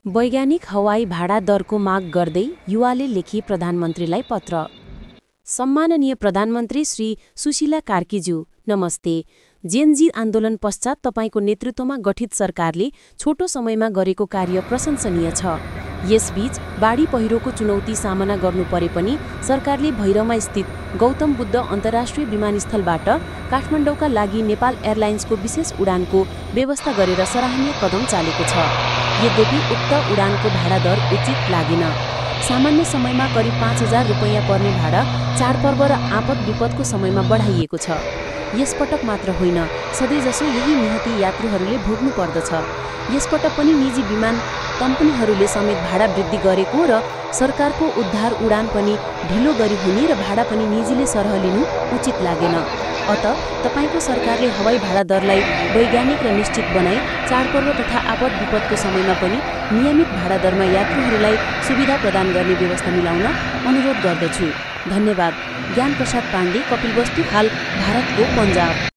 वैज्ञानिक हवाई भाडा दरको माग गर्दै युवाले लेखी प्रधानमन्त्रीलाई पत्र। सम्माननीय प्रधानमन्त्री श्री सुशीला कार्कीज्यू, नमस्ते। जेनजी आन्दोलन पश्चात तपाईको नेतृत्वमा गठित सरकारले छोटो समयमा गरेको कार्य प्रशंसनीय छ। यसबीच बाढी पहिरोको चुनौती सामना गर्नु परे पनि सरकारले भैरवमा स्थित गौतम बुद्ध अन्तर्राष्ट्रिय विमानस्थलबाट काठमाडौँका लागि नेपाल एयरलाइन्सको विशेष उडानको व्यवस्था गरेर सराहनीय कदम चालेको छ। यद्यपि उक्त उडानको भाडा दर उचित लागेन। सामान्य समयमा करिब 5,000 रुपैयाँ पर्ने भाडा चाडपर्व र आपद विपदको समयमा बढाइएको छ। यसपटक मात्र होइन, सधैँजसो यही निहती यात्रुहरूले भोग्नु पर्दछ। यसपटक पनि निजी विमान कम्पनीहरूले समेत भाडा वृद्धि गरेको र सरकारको उद्धार उडान पनि ढिलो गरी हुने र भाडा पनि निजीले सरह लिनु उचित लागेन। अत तपाईको सरकारले हवाई भाडा दरलाई वैज्ञानिक र निश्चित बनाई चाडपर्व तथा आपद विपदको समयमा पनि नियमित भाडा दरमा यात्रुहरूलाई सुविधा प्रदान गर्ने व्यवस्था मिलाउन अनुरोध गर्दछु। धन्यवाद। ज्ञान प्रसाद पाण्डे, कपिलवस्तु, हाल भारतको पन्जाब।